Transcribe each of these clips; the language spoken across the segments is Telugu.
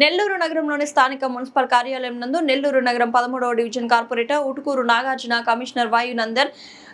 నెల్లూరు నగరంలోని స్థానిక మున్సిపల్ కార్యాలయం నందు నెల్లూరు నగరం 13వ division corporator Utukuru Nagarjuna, commissioner Vayunandan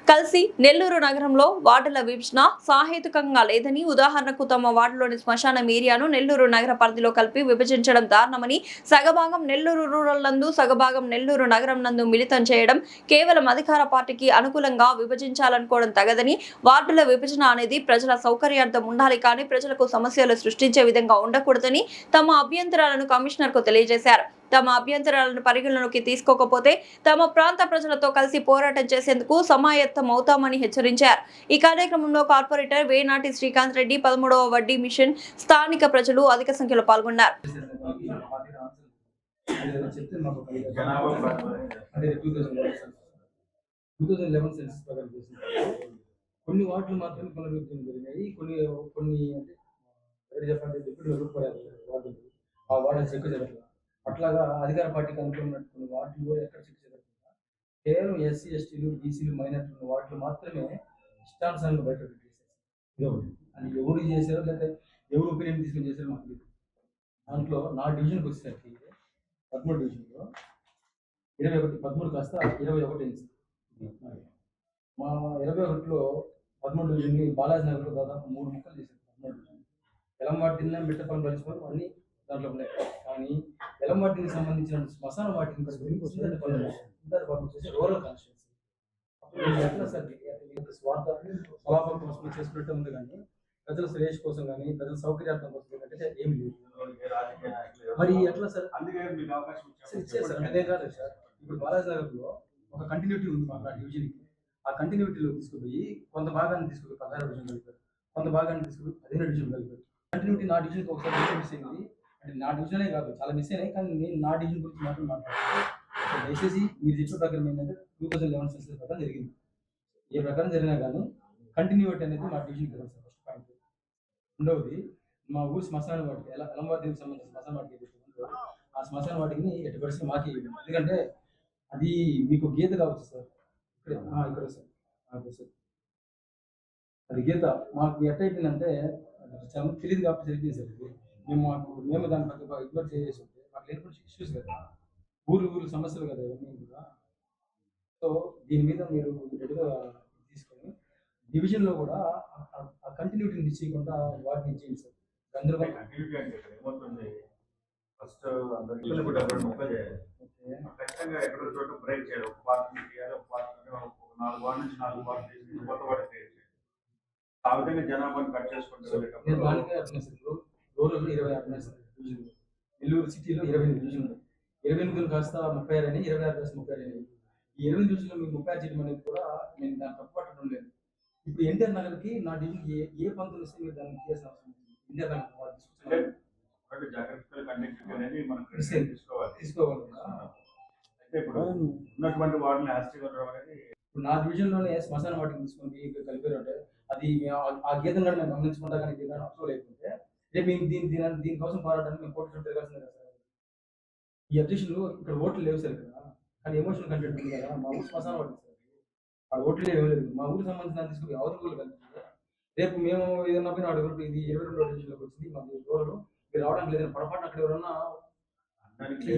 కలిసి నెల్లూరు నగరంలో వార్డుల విభజన సాహేతుకంగా లేదని, ఉదాహరణకు తమ వార్డులోని శ్మశానం ఏరియాను నెల్లూరు నగర పరిధిలో కలిపి విభజించడం దారుణమని, సగభాగం నెల్లూరు రూరల్ నందు సగభాగం నెల్లూరు నగరం నందు మిళితం చేయడం కేవలం అధికార పార్టీకి అనుకూలంగా విభజించాలనుకోవడం తగదని, వార్డుల విభజన అనేది ప్రజల సౌకర్యార్థం ఉండాలి కానీ ప్రజలకు సమస్యలు సృష్టించే విధంగా ఉండకూడదని తమ అభ్యంతరాలను కమిషనర్ కు తెలియజేశారు. తమ అభ్యంతరాలను పరిగణలోకి తీసుకోకపోతే తమ ప్రాంత ప్రజలతో కలిసి పోరాటం చేసేందుకు సమాయత్తమవుతామని హెచ్చరించారు. ఈ కార్యక్రమంలో కార్పొరేటర్ వేనాటి శ్రీకాంత్ రెడ్డి, 13వ వడ్డీ మిషన్ స్థానిక ప్రజలు అధిక సంఖ్యలో పాల్గొన్నారు. కొన్ని వార్డులు మాత్రమే పునరుద్ధరణ జరిగాయి. కొన్ని ఆ వార్డు చెక్ జరగలేదు. అట్లాగా అధికార పార్టీకి అనుకున్నట్టు కొన్ని వార్డులు కూడా ఎక్కడ చెక్ జరగకుండా కేవలం ఎస్సీ, ఎస్టీలు, బీసీలు, మైనార్టీలు ఉన్న వార్డులు మాత్రమే ఇష్టానుసారంగా బయట పెట్టేసేసి ఇదొకటి. అది ఎవరు చేశారో లేకపోతే ఎవరు ఒపీనియన్ తీసుకుని చేశారో మాకు తెలియదు. దాంట్లో నా డివిజన్కి వచ్చేసరికి 13 డివిజన్లో 21, 13 కాస్త 21 అయింది. మా 21లో 13 డివిజన్ని బాలాజీ నగర్లో దాదాపు 3 ముక్కలు చేశారు. 13 డివిజన్ ఎలంవాటి తిన్నా మిట్టపల్లి కలిసిపోయి అన్ని దాంట్లో ఉన్నాయి. కానీ ఎలంవాటికి సంబంధించిన శ్మశాన వాటిని రూరల్ కాన్స్టిట్యూన్సీ ఎట్లా సార్ స్వార్థ స్వలాభం కోసం చేసుకున్నట్టే ఉంది కానీ ప్రజల శ్రేయస్ కోసం కానీ ప్రజల సౌకర్యార్థం కోసం అంటే ఏమి లేదు. మరి ఎట్లా సార్ ఇచ్చారు సార్ అదే కాదు సార్. ఇప్పుడు బాలాజీ నగర్లో ఒక కంటిన్యూటీ ఉంది మాకు ఆ డివిజన్కి. ఆ కంటిన్యూటీలో తీసుకుపోయి కొంత భాగాన్ని తీసుకుపోయి 16 డివిజన్ కలిపారు, కొంత భాగాన్ని తీసుకుపోయి 15 డివిజన్ కలిపారు. కంటిన్యూటీ నా డివిజన్కి ఒకసారి మిస్ అయింది. అంటే నా డివిజనే కాదు, చాలా మిస్ అయినాయి. కానీ నేను నా డివిజన్ గురించి మాత్రం మాట్లాడుతున్నాను. దయచేసి మీరు చెప్పిన ప్రకారం ఏంటంటే 2011 సెన్సస్ ప్రకారం జరిగింది. ఏ ప్రకారం జరిగినా కానీ కంటిన్యూటీ అనేది మా డివిజన్కి వెళ్ళాలి సార్. First point. రెండవది మా ఊరు శ్మశాన వాటికి ఎలంవాటికి సంబంధించిన శ్మశాన వాటికి ఆ శ్మశాన వాటికి ఎట్టి పరిస్థితి మాకే ఇవ్వండి. ఎందుకంటే అది మీకు గీత కావచ్చు సార్. ఇక్కడ సార్ అది గీత మాకు ఎట్టయిపోయిందంటే చాలా తెలియదు కాబట్టి జరిగింది సార్. ఇది మేము దాని పట్ల ఇగ్నోర్ చేసేసి ఉంటే మాకు లేని ఇష్యూస్ కదా, ఊరు సమస్యలు కదా ఇవన్నీ కూడా. సో దీని మీద మీరు రెడీగా తీసుకొని డివిజన్లో కూడా ఆ కంటిన్యూటీని మిస్ చేయకుండా వాటిని ఇచ్చేయండి సార్. అందరూ ఫస్ట్ అందరికీ ఖచ్చితంగా ఎక్కడో చోట బ్రేక్ చేయాలి. ఒక పార్టీ చేయాలి, ఒక పార్టీ 4 వార్డు నుంచి 4 వార్డు చేసి కొత్త వార్డు క్రియేట్ చేయాలి. ఆ విధంగా జనాభాను కట్ చేసుకుంటారు. రూరల్ 26 సార్ డివిజన్, నెల్లూరు సిటీలో 28 డివిజన్లు, 28 కాస్త 36 అని, 26 కాస్త 36 అని. ఈ 28 డివిజన్లో మీకు 36 చేయడం అనేది కూడా నేను దాన్ని తప్పు పట్టడం లేదు. ఇప్పుడు ఎన్టీఆర్ నగర్కి నా డివిజన్ ఏ పంతులు వస్తే మీరు దాన్ని చేయాల్సిన అవసరం ఉంది. ఎన్టీఆర్ నగర్ జాగ్రత్తగా కండక్ట్ అనేది మనం తీసుకోవాలి. అయితే ఇప్పుడు ఉన్నటువంటి వార్డుని హ్యాస్టీగా ఉండడం అనేది ఇప్పుడు నా డివిజన్లోనే శ్మశాన వాటిని తీసుకొని కలిపారు అంటే అది ఆ గీతను కూడా మేము గమనించుకుంటా కానీ దీని అప్రూవల్ అయిపోతే రేపు మేము దీనికోసం పోరాటానికి మేము కోర్టు తిరగాల్సిందే కదా సార్. ఈ అబ్జెక్షన్లు ఇక్కడ ఓట్లు లేవు సార్ ఇక్కడ, కానీ ఎమోషనల్ కంటెంట్ ఉంది కదా. మా ఊరు శ్మశాన వాటికి సార్ ఆ ఓట్లు ఏమీ లేదు. మా ఊరికి సంబంధించిన తీసుకుని అవతల ఊళ్ళు కలిపి రేపు మేము ఏదన్నా పోయిన అడుగు ఇది 22వ డివిజన్లోకి వచ్చింది మాది ఊరు మీరు రావడానికి లేదని పొరపాటున అక్కడ ఎవరన్నా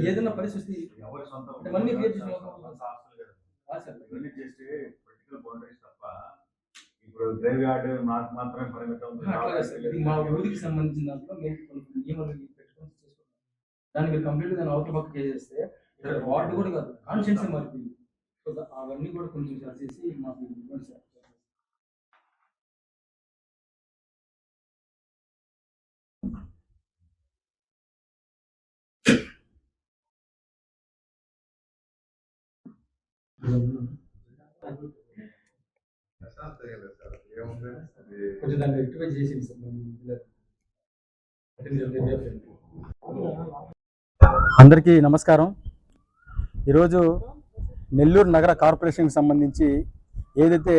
ఏదైనా పరిస్థితి ఎవరి సొంతం ఇవన్నీ చేస్తే పొలిటికల్ బౌండరీస్ తప్ప ఇప్పుడు గ్రేవ్ యార్డ్ మాకు మాత్రమే పరిమితం. మా ఊరికి సంబంధించిన దాంట్లో మేము కొన్ని నియమాలు పెట్టుకొని చేసుకుంటాం. దాన్ని మీరు కంప్లీట్గా దాన్ని అవతల పక్క చేసేస్తే ఇక్కడ వార్డు కూడా కాదు కాన్స్టిట్యున్సీ మారిపోయింది. సో అవన్నీ కూడా కొంచెం సరి చేసి మాకు ఇవ్వండి సార్. కొంచెం దాన్ని రెక్టిఫై చేసింది సార్. అందరికీ నమస్కారం. ఈరోజు నెల్లూరు నగర కార్పొరేషన్కి సంబంధించి ఏదైతే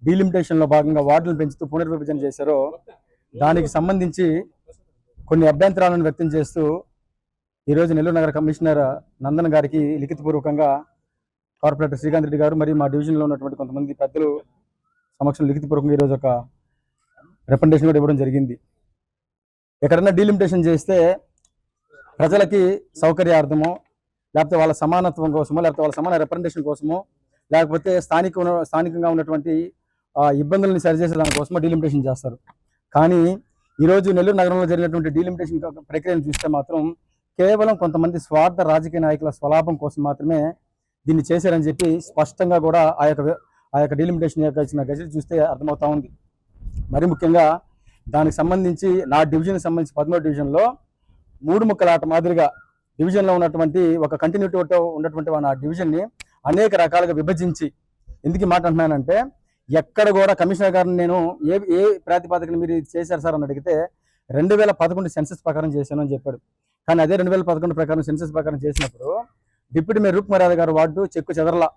డీలిమిటేషన్లో భాగంగా వార్డులను పెంచుతూ పునర్విభజన చేశారో దానికి సంబంధించి కొన్ని అభ్యంతరాలను వ్యక్తం చేస్తూ ఈరోజు నెల్లూరు నగర కమిషనర్ నందన్ గారికి లిఖితపూర్వకంగా కార్పొరేటర్ శ్రీకాంత్ రెడ్డి గారు మరియు మా డివిజన్లో ఉన్నటువంటి కొంతమంది పెద్దలు సమక్షంలో లిఖితపూర్వకంగా ఈరోజు ఒక రికమెండేషన్ కూడా ఇవ్వడం జరిగింది. ఎక్కడన్నా డీలిమిటేషన్ చేస్తే ప్రజలకి సౌకర్యార్థమో, లేకపోతే వాళ్ళ సమానత్వం కోసమో, లేకపోతే వాళ్ళ సమాన రిప్రజెంటేషన్ కోసమో, లేకపోతే స్థానికంగా ఉన్నటువంటి ఇబ్బందులను సరిచేసే దానికోసమో డీలిమిటేషన్ చేస్తారు. కానీ ఈరోజు నెల్లూరు నగరంలో జరిగినటువంటి డీలిమిటేషన్ ప్రక్రియను చూస్తే మాత్రం కేవలం కొంతమంది స్వార్థ రాజకీయ నాయకుల స్వలాభం కోసం మాత్రమే దీన్ని చేశారని చెప్పి స్పష్టంగా కూడా ఆ యొక్క డీలిమిటేషన్ యొక్క ఇచ్చిన గజెట్ చూస్తే అర్థమవుతా ఉంది. మరి ముఖ్యంగా దానికి సంబంధించి నా డివిజన్కి సంబంధించి 13వ డివిజన్లో 3 ముక్కలాట మాదిరిగా డివిజన్లో ఉన్నటువంటి ఒక కంటిన్యూటీతో ఉన్నటువంటి ఆ డివిజన్ని అనేక రకాలుగా విభజించి, ఎందుకు మాట అంటున్నానంటే, ఎక్కడ కూడా కమిషనర్ గారిని నేను ఏ ప్రాతిపదికన మీరు ఇది చేశారు సార్ అని అడిగితే 2011 సెన్సస్ ప్రకారం చేశాను అని చెప్పాడు. కానీ అదే 2011 ప్రకారం సెన్సస్ ప్రకారం చేసినప్పుడు డిప్యూటీ మేయర్ రూప్మర్యాద గారు వార్డు చెక్కు చెదరలా.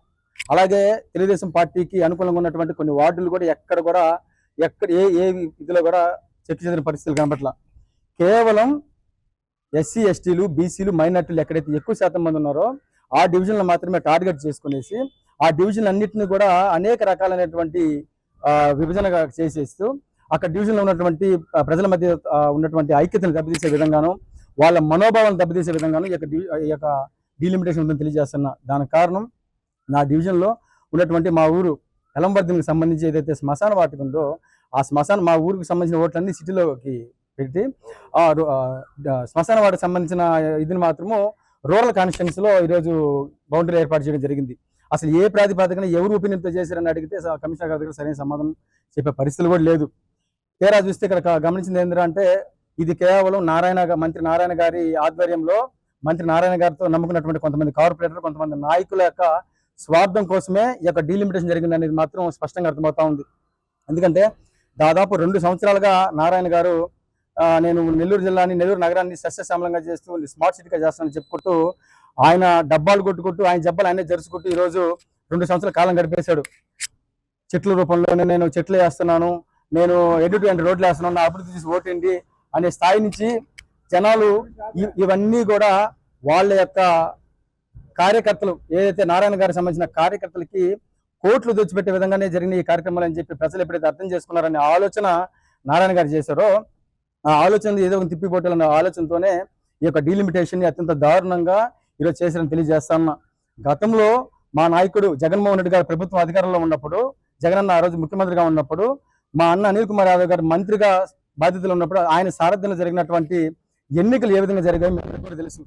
అలాగే తెలుగుదేశం పార్టీకి అనుకూలంగా ఉన్నటువంటి కొన్ని వార్డులు కూడా ఎక్కడ ఏ ఇదిలో కూడా చెక్కు చెదిరిన పరిస్థితులు కనబట్ల. కేవలం ఎస్సీ ఎస్టీలు బీసీలు మైనార్టీలు ఎక్కడైతే ఎక్కువ శాతం మంది ఉన్నారో ఆ డివిజన్లో మాత్రమే టార్గెట్ చేసుకునేసి ఆ డివిజన్ అన్నింటినీ కూడా అనేక రకాలైనటువంటి విభజనగా చేసేస్తూ అక్కడ డివిజన్లో ఉన్నటువంటి ప్రజల మధ్య ఉన్నటువంటి ఐక్యతను దెబ్బతీసే విధంగాను, వాళ్ళ మనోభావాలను దెబ్బతీసే విధంగాను ఈ యొక్క డీలిమిటేషన్ ఉందని తెలియజేస్తున్నా. దానికి కారణం నా డివిజన్లో ఉన్నటువంటి మా ఊరు ఎలంబర్దికి సంబంధించి ఏదైతే శ్మశాన వాటిక ఉందో ఆ మా ఊరికి సంబంధించిన ఓట్లన్నీ సిటీలోకి పెట్టి శ్మశాన వాటికి సంబంధించిన ఇదిని మాత్రము రూరల్ కాన్స్టిట్యున్సీలో ఈరోజు బౌండరీ ఏర్పాటు చేయడం జరిగింది. అసలు ఏ ప్రాతిపదికన ఎవరు ఒపీనియన్తో చేశారని అడిగితే కమిషనర్ గారి దగ్గర సరైన సమాధానం చెప్పే పరిస్థితులు కూడా లేదు. తీరా చూస్తే ఇక్కడ గమనించింది ఏంటంటే, ఇది కేవలం మంత్రి నారాయణ గారి ఆధ్వర్యంలో మంత్రి నారాయణ గారితో నమ్ముకున్నటువంటి కొంతమంది కార్పొరేటర్, కొంతమంది నాయకుల యొక్క స్వార్థం కోసమే ఈ యొక్క డీలిమిటేషన్ జరిగింది అనేది మాత్రం స్పష్టంగా అర్థమవుతా ఉంది. ఎందుకంటే దాదాపు 2 సంవత్సరాలుగా నారాయణ గారు నేను నెల్లూరు నగరాన్ని సస్యశ్యామలంగా చేస్తూ స్మార్ట్ సిటీగా చేస్తానని చెప్పుకుంటూ ఆయన డబ్బాలు కొట్టుకుంటూ ఆయన జబ్బాలు ఆయనే జరుచుకుంటూ ఈరోజు 2 సంవత్సరాల కాలం గడిపేశాడు. చెట్ల రూపంలో నేను చెట్లు వేస్తున్నాను, నేను ఎండ్ రోడ్లు వేస్తున్నాను, నా అభివృద్ధి చేసి ఓటేంటి అనే స్థాయి నుంచి జనాలు ఇవన్నీ కూడా వాళ్ళ యొక్క కార్యకర్తలు, ఏదైతే నారాయణ గారికి సంబంధించిన కార్యకర్తలకి కోట్లు తెచ్చిపెట్టే విధంగానే జరిగిన ఈ కార్యక్రమాలు అని చెప్పి ప్రజలు ఎప్పుడైతే అర్థం చేసుకున్నారనే ఆలోచన నారాయణ గారు చేశారో ఆ ఆలోచన ఏదో ఒక తిప్పిపోటాలన్న ఆలోచనతోనే ఈ యొక్క డీలిమిటేషన్ అత్యంత దారుణంగా ఈరోజు చేశారని తెలియజేస్తాను. గతంలో మా నాయకుడు జగన్మోహన్ రెడ్డి గారు ప్రభుత్వం అధికారంలో ఉన్నప్పుడు, జగనన్న ఆ రోజు ముఖ్యమంత్రిగా ఉన్నప్పుడు, మా అన్న అనిల్ కుమార్ యాదవ్ గారు మంత్రిగా బాధ్యతలు ఉన్నప్పుడు ఆయన సారథ్యంలో జరిగినటువంటి ఎన్నికలు ఏ విధంగా జరిగాయో మీకు కూడా తెలుసు.